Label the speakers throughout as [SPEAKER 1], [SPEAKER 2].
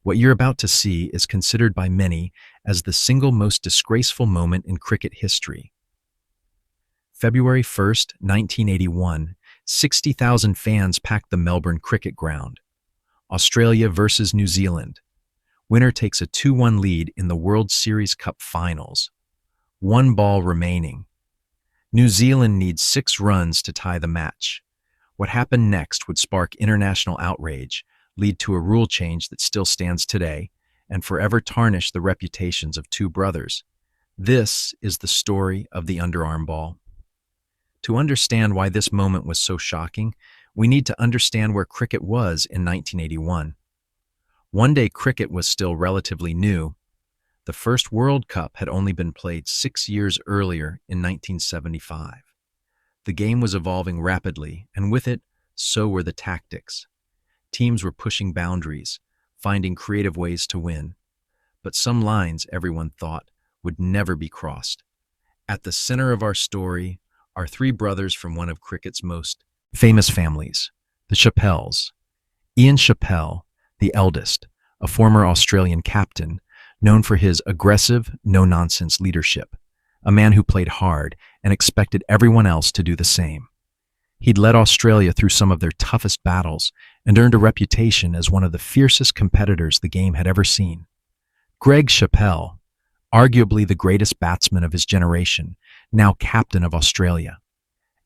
[SPEAKER 1] What you're about to see is considered by many as the single most disgraceful moment in cricket history. February 1st, 1981, 60,000 fans packed the Melbourne Cricket Ground. Australia versus New Zealand. Winner takes a 2-1 lead in the World Series Cup Finals. 1 ball remaining. New Zealand needs 6 runs to tie the match. What happened next would spark international outrage, lead to a rule change that still stands today, and forever tarnish the reputations of two brothers. This is the story of the underarm ball. To understand why this moment was so shocking, we need to understand where cricket was in 1981. One-day cricket was still relatively new. The first World Cup had only been played 6 years earlier in 1975. The game was evolving rapidly, and with it, so were the tactics. Teams were pushing boundaries, finding creative ways to win. But some lines, everyone thought, would never be crossed. At the center of our story are 3 brothers from one of cricket's most famous families, the Chappells. Ian Chappell, the eldest, a former Australian captain, known for his aggressive, no-nonsense leadership, a man who played hard and expected everyone else to do the same. He'd led Australia through some of their toughest battles and earned a reputation as one of the fiercest competitors the game had ever seen. Greg Chappell, arguably the greatest batsman of his generation, now captain of Australia.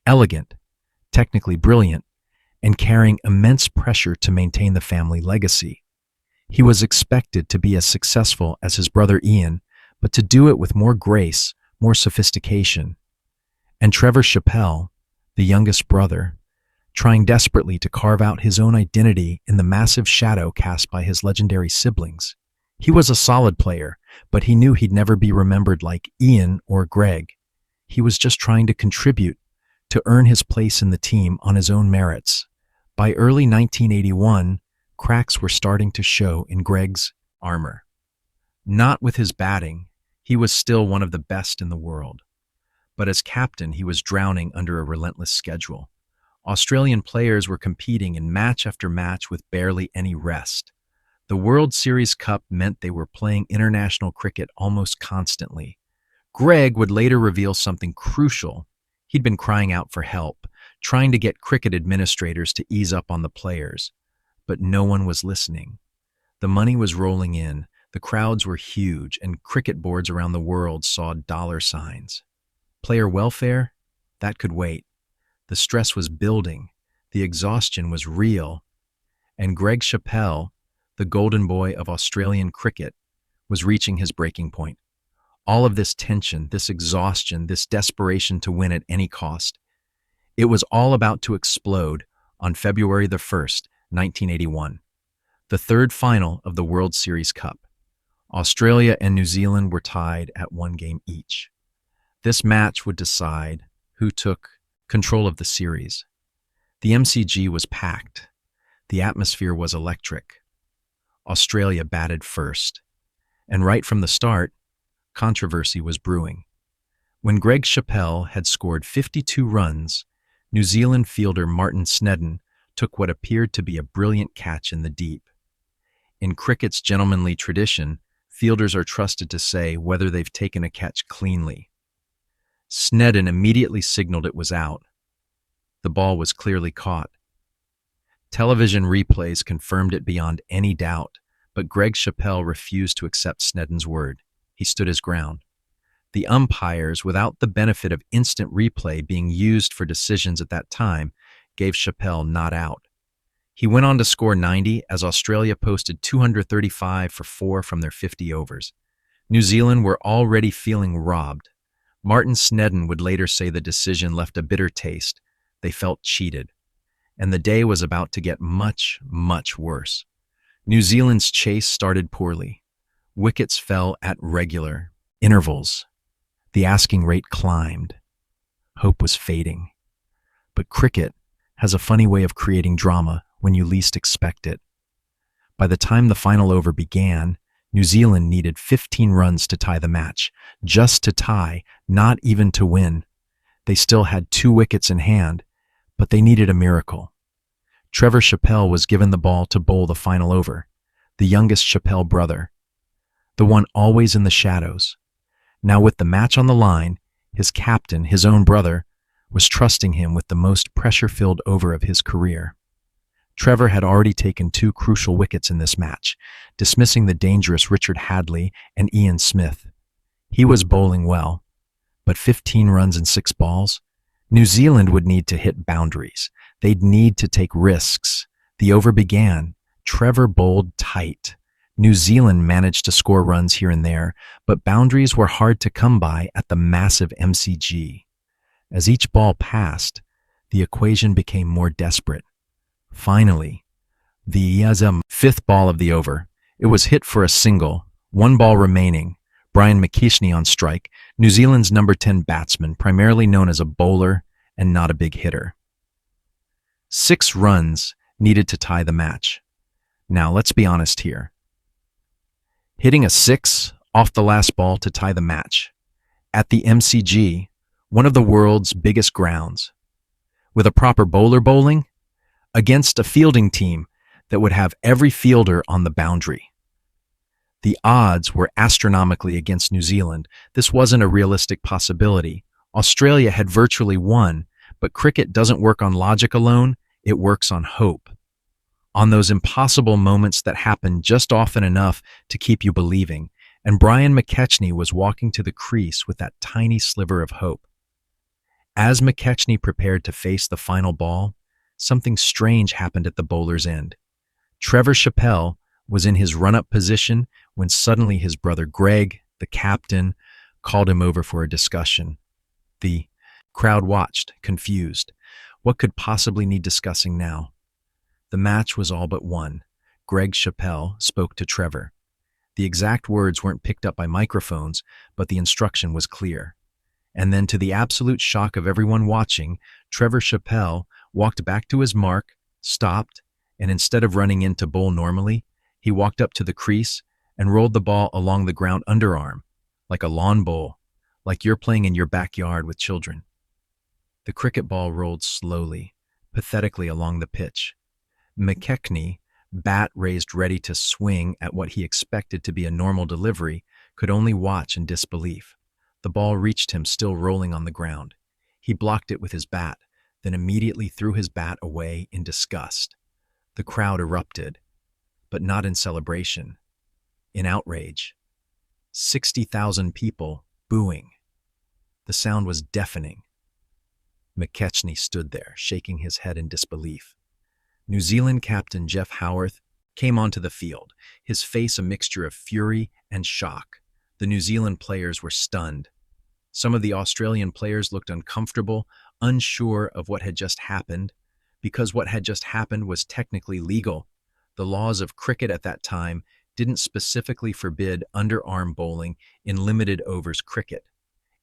[SPEAKER 1] Elegant, technically brilliant, and carrying immense pressure to maintain the family legacy. He was expected to be as successful as his brother Ian, but to do it with more grace, more sophistication. And Trevor Chappell, the youngest brother, trying desperately to carve out his own identity in the massive shadow cast by his legendary siblings. He was a solid player, but he knew he'd never be remembered like Ian or Greg. He was just trying to contribute, to earn his place in the team on his own merits. By early 1981, cracks were starting to show in Greg's armor. Not with his batting, he was still one of the best in the world. But as captain, he was drowning under a relentless schedule. Australian players were competing in match after match with barely any rest. The World Series Cup meant they were playing international cricket almost constantly. Greg would later reveal something crucial. He'd been crying out for help, trying to get cricket administrators to ease up on the players. But no one was listening. The money was rolling in, the crowds were huge, and cricket boards around the world saw dollar signs. Player welfare? That could wait. The stress was building, the exhaustion was real, and Greg Chappell, the golden boy of Australian cricket, was reaching his breaking point. All of this tension, this exhaustion, this desperation to win at any cost, it was all about to explode on February the 1st, 1981, the third final of the World Series Cup. Australia and New Zealand were tied at 1 game each. This match would decide who took control of the series. The MCG was packed. The atmosphere was electric. Australia batted first, and right from the start, controversy was brewing. When Greg Chappell had scored 52 runs, New Zealand fielder Martin Snedden took what appeared to be a brilliant catch in the deep. In cricket's gentlemanly tradition, fielders are trusted to say whether they've taken a catch cleanly. Snedden immediately signaled it was out. The ball was clearly caught. Television replays confirmed it beyond any doubt, but Greg Chappell refused to accept Snedden's word. He stood his ground. The umpires, without the benefit of instant replay being used for decisions at that time, gave Chappell not out. He went on to score 90 as Australia posted 235 for 4 from their 50 overs. New Zealand were already feeling robbed. Martin Snedden would later say the decision left a bitter taste. They felt cheated. And the day was about to get much, much worse. New Zealand's chase started poorly. Wickets fell at regular intervals. The asking rate climbed. Hope was fading. But cricket has a funny way of creating drama when you least expect it. By the time the final over began, New Zealand needed 15 runs to tie the match, just to tie, not even to win. They still had 2 wickets in hand, but they needed a miracle. Trevor Chappell was given the ball to bowl the final over. the youngest Chappell brother, the one always in the shadows. Now with the match on the line, his captain, his own brother, was trusting him with the most pressure-filled over of his career. Trevor had already taken 2 crucial wickets in this match, dismissing the dangerous Richard Hadlee and Ian Smith. He was bowling well, but 15 runs in 6 balls? New Zealand would need to hit boundaries. They'd need to take risks. The over began. Trevor bowled tight. New Zealand managed to score runs here and there, but boundaries were hard to come by at the massive MCG. As each ball passed, the equation became more desperate. Finally, the 5th ball of the over. It was hit for a single, 1 ball remaining. Brian McKechnie on strike, New Zealand's number 10 batsman, primarily known as a bowler and not a big hitter. 6 runs needed to tie the match. Now, let's be honest here. Hitting a 6 off the last ball to tie the match at the MCG, one of the world's biggest grounds, with a proper bowler bowling, against a fielding team that would have every fielder on the boundary. The odds were astronomically against New Zealand. This wasn't a realistic possibility. Australia had virtually won, but cricket doesn't work on logic alone, it works on hope. On those impossible moments that happen just often enough to keep you believing, and Brian McKechnie was walking to the crease with that tiny sliver of hope. As McKechnie prepared to face the final ball, something strange happened at the bowler's end. Trevor Chappell was in his run-up position when suddenly his brother Greg, the captain, called him over for a discussion. The crowd watched, confused. What could possibly need discussing now? The match was all but won. Greg Chappell spoke to Trevor. The exact words weren't picked up by microphones, but the instruction was clear. And then, to the absolute shock of everyone watching, Trevor Chappell walked back to his mark, stopped, and instead of running in to bowl normally, he walked up to the crease and rolled the ball along the ground underarm, like a lawn bowl, like you're playing in your backyard with children. The cricket ball rolled slowly, pathetically along the pitch. McKechnie, bat raised ready to swing at what he expected to be a normal delivery, could only watch in disbelief. The ball reached him still rolling on the ground. He blocked it with his bat, then immediately threw his bat away in disgust. The crowd erupted, but not in celebration, in outrage. 60,000 people booing. The sound was deafening. McKechnie stood there, shaking his head in disbelief. New Zealand captain Jeff Howarth came onto the field, his face a mixture of fury and shock. The New Zealand players were stunned. Some of the Australian players looked uncomfortable, unsure of what had just happened, because what had just happened was technically legal. The laws of cricket at that time didn't specifically forbid underarm bowling in limited overs cricket.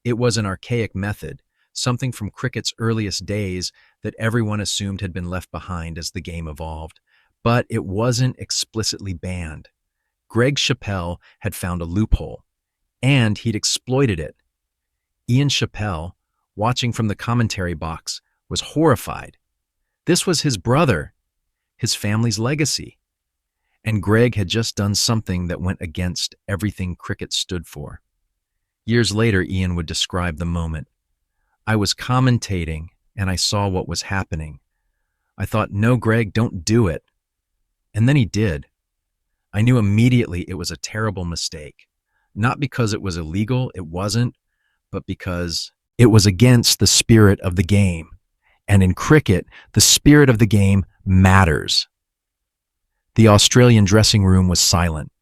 [SPEAKER 1] It was an archaic method, something from cricket's earliest days that everyone assumed had been left behind as the game evolved. But it wasn't explicitly banned. Greg Chappell had found a loophole, and he'd exploited it. Ian Chappell, watching from the commentary box, was horrified. This was his brother, his family's legacy. And Greg had just done something that went against everything cricket stood for. Years later, Ian would describe the moment. I was commentating, and I saw what was happening. I thought, no, Greg, don't do it. And then he did. I knew immediately it was a terrible mistake. Not because it was illegal, it wasn't, but because it was against the spirit of the game. And in cricket, the spirit of the game matters. The Australian dressing room was silent.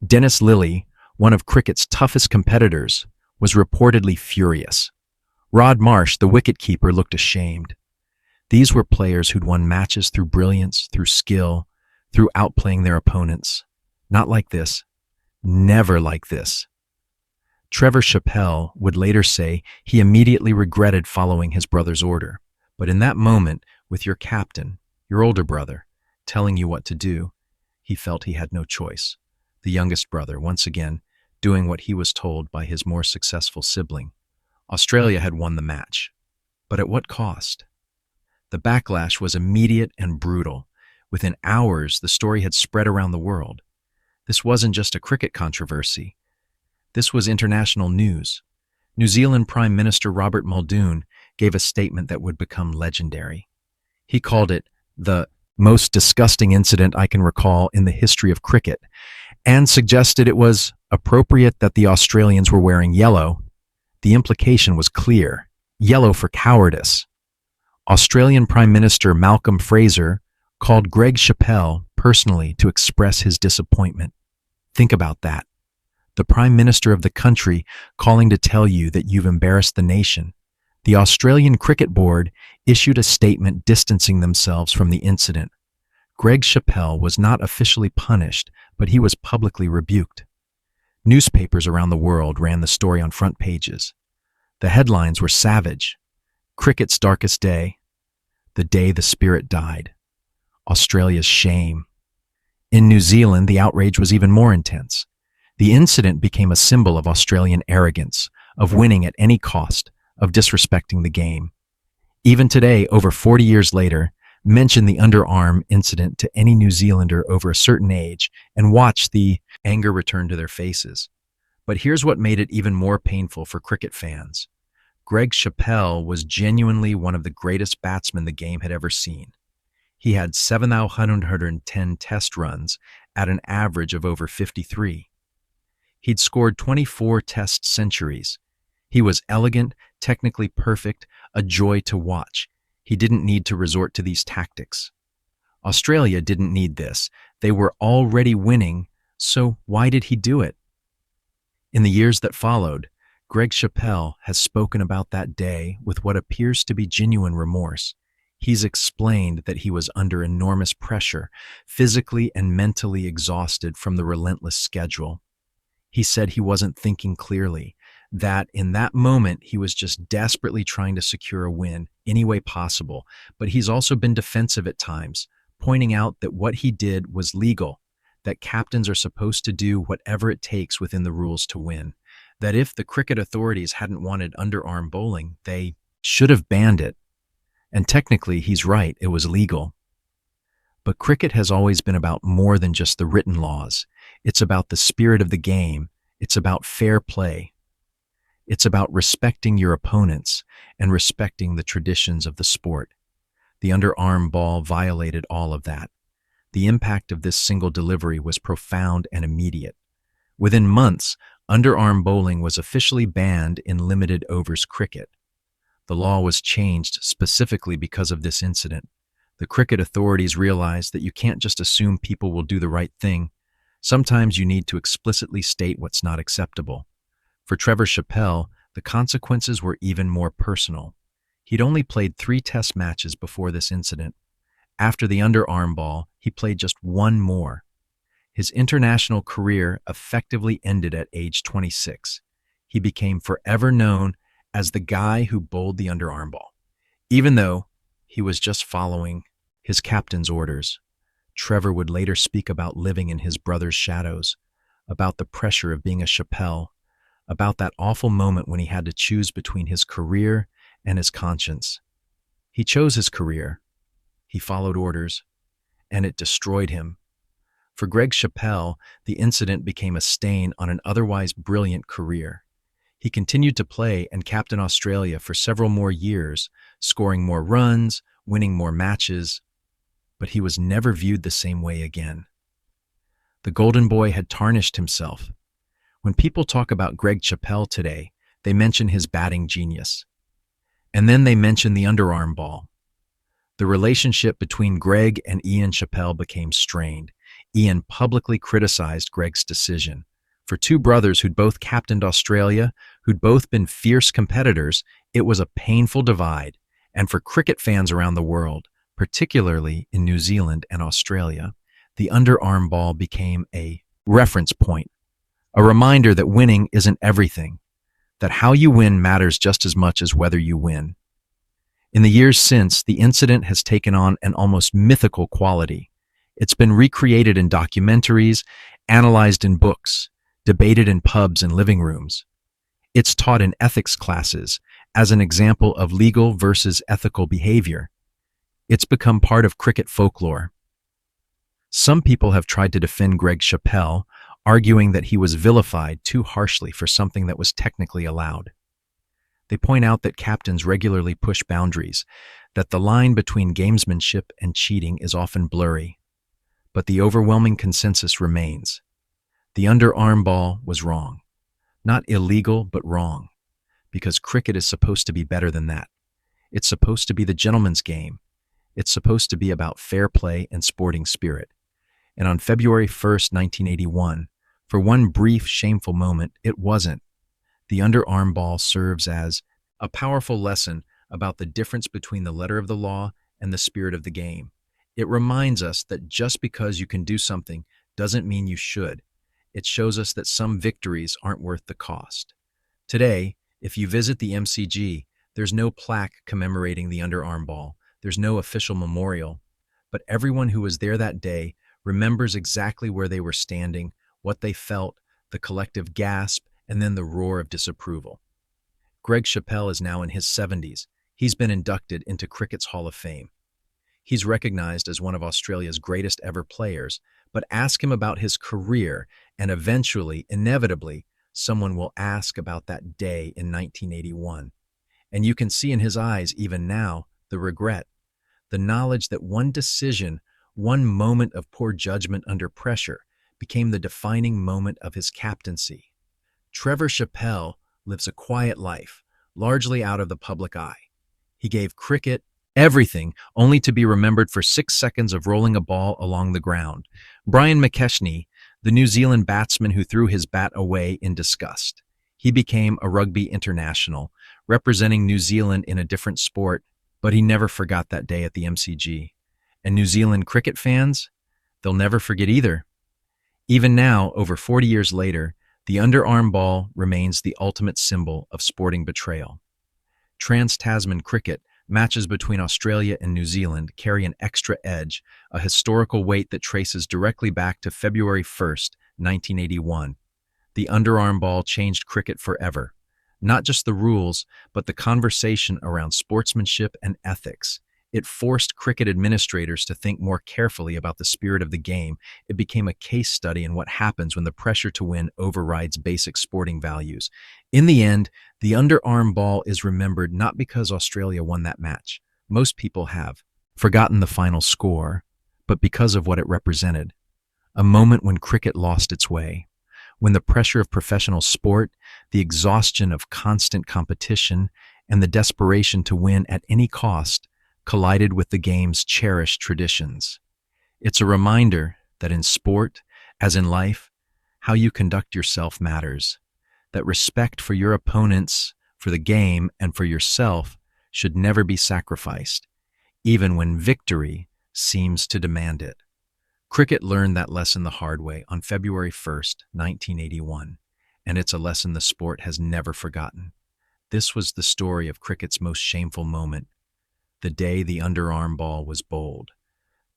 [SPEAKER 1] Dennis Lillee, one of cricket's toughest competitors, was reportedly furious. Rod Marsh, the wicketkeeper, looked ashamed. These were players who'd won matches through brilliance, through skill, through outplaying their opponents. Not like this. Never like this. Trevor Chappell would later say he immediately regretted following his brother's order. But in that moment, with your captain, your older brother, telling you what to do, he felt he had no choice. The youngest brother, once again, doing what he was told by his more successful sibling. Australia had won the match. But at what cost? The backlash was immediate and brutal. Within hours, the story had spread around the world. This wasn't just a cricket controversy. This was international news. New Zealand Prime Minister Robert Muldoon gave a statement that would become legendary. He called it the most disgusting incident I can recall in the history of cricket, and suggested it was appropriate that the Australians were wearing yellow. The implication was clear: yellow for cowardice. Australian Prime Minister Malcolm Fraser called Greg Chappell personally to express his disappointment. Think about that. The Prime Minister of the country calling to tell you that you've embarrassed the nation. The Australian Cricket Board issued a statement distancing themselves from the incident. Greg Chappell was not officially punished, but he was publicly rebuked. Newspapers around the world ran the story on front pages. The headlines were savage. Cricket's darkest day. The day the spirit died. Australia's shame. In New Zealand, the outrage was even more intense. The incident became a symbol of Australian arrogance, of winning at any cost, of disrespecting the game. Even today, over 40 years later, mention the underarm incident to any New Zealander over a certain age and watch the anger return to their faces. But here's what made it even more painful for cricket fans. Greg Chappell was genuinely one of the greatest batsmen the game had ever seen. He had 7,110 test runs at an average of over 53. He'd scored 24 test centuries. He was elegant, technically perfect, a joy to watch. He didn't need to resort to these tactics. Australia didn't need this. They were already winning, so why did he do it? In the years that followed, Greg Chappell has spoken about that day with what appears to be genuine remorse. He's explained that he was under enormous pressure, physically and mentally exhausted from the relentless schedule. He said he wasn't thinking clearly, that in that moment he was just desperately trying to secure a win any way possible, but he's also been defensive at times, pointing out that what he did was legal, that captains are supposed to do whatever it takes within the rules to win, that if the cricket authorities hadn't wanted underarm bowling, they should have banned it. And technically, he's right, it was legal. But cricket has always been about more than just the written laws. It's about the spirit of the game. It's about fair play. It's about respecting your opponents and respecting the traditions of the sport. The underarm ball violated all of that. The impact of this single delivery was profound and immediate. Within months, underarm bowling was officially banned in limited overs cricket. The law was changed specifically because of this incident. The cricket authorities realized that you can't just assume people will do the right thing. Sometimes you need to explicitly state what's not acceptable. For Trevor Chappell, the consequences were even more personal. He'd only played 3 test matches before this incident. After the underarm ball, he played just one more. His international career effectively ended at age 26. He became forever known as the guy who bowled the underarm ball, even though he was just following his captain's orders. Trevor would later speak about living in his brother's shadows, about the pressure of being a Chappell, about that awful moment when he had to choose between his career and his conscience. He chose his career. He followed orders, and it destroyed him. For Greg Chappell, the incident became a stain on an otherwise brilliant career. He continued to play and captain Australia for several more years, scoring more runs, winning more matches, but he was never viewed the same way again. The Golden Boy had tarnished himself. When people talk about Greg Chappell today, they mention his batting genius. And then they mention the underarm ball. The relationship between Greg and Ian Chappell became strained. Ian publicly criticized Greg's decision. For 2 brothers who'd both captained Australia, who'd both been fierce competitors, it was a painful divide. And for cricket fans around the world, particularly in New Zealand and Australia, the underarm ball became a reference point, a reminder that winning isn't everything, that how you win matters just as much as whether you win. In the years since, the incident has taken on an almost mythical quality. It's been recreated in documentaries, analyzed in books, debated in pubs and living rooms. It's taught in ethics classes as an example of legal versus ethical behavior. It's become part of cricket folklore. Some people have tried to defend Greg Chappell, arguing that he was vilified too harshly for something that was technically allowed. They point out that captains regularly push boundaries, that the line between gamesmanship and cheating is often blurry. But the overwhelming consensus remains. The underarm ball was wrong. Not illegal, but wrong. Because cricket is supposed to be better than that. It's supposed to be the gentleman's game. It's supposed to be about fair play and sporting spirit. And on February 1st, 1981, for one brief, shameful moment, it wasn't. The underarm ball serves as a powerful lesson about the difference between the letter of the law and the spirit of the game. It reminds us that just because you can do something doesn't mean you should. It shows us that some victories aren't worth the cost. Today, if you visit the MCG, there's no plaque commemorating the underarm ball. There's no official memorial. But everyone who was there that day remembers exactly where they were standing, what they felt, the collective gasp, and then the roar of disapproval. Greg Chappell is now in his 70s. He's been inducted into cricket's Hall of Fame. He's recognized as one of Australia's greatest ever players, but ask him about his career, and eventually, inevitably, someone will ask about that day in 1981. And you can see in his eyes, even now, the regret, the knowledge that one decision, one moment of poor judgment under pressure, became the defining moment of his captaincy. Trevor Chappell lives a quiet life, largely out of the public eye. He gave cricket everything, only to be remembered for 6 seconds of rolling a ball along the ground. Brian McKechnie, the New Zealand batsman who threw his bat away in disgust. He became a rugby international, representing New Zealand in a different sport, but he never forgot that day at the MCG. And New Zealand cricket fans? They'll never forget either. Even now, over 40 years later, the underarm ball remains the ultimate symbol of sporting betrayal. Trans-Tasman cricket, matches between Australia and New Zealand, carry an extra edge, a historical weight that traces directly back to February 1st, 1981. The underarm ball changed cricket forever. Not just the rules, but the conversation around sportsmanship and ethics. It forced cricket administrators to think more carefully about the spirit of the game. It became a case study in what happens when the pressure to win overrides basic sporting values. In the end, the underarm ball is remembered not because Australia won that match. Most people have forgotten the final score, but because of what it represented. A moment when cricket lost its way. When the pressure of professional sport, the exhaustion of constant competition, and the desperation to win at any cost collided with the game's cherished traditions. It's a reminder that in sport, as in life, how you conduct yourself matters, that respect for your opponents, for the game, and for yourself should never be sacrificed, even when victory seems to demand it. Cricket learned that lesson the hard way on February 1st, 1981, and it's a lesson the sport has never forgotten. This was the story of cricket's most shameful moment, the day the underarm ball was bowled,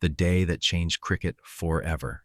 [SPEAKER 1] the day that changed cricket forever.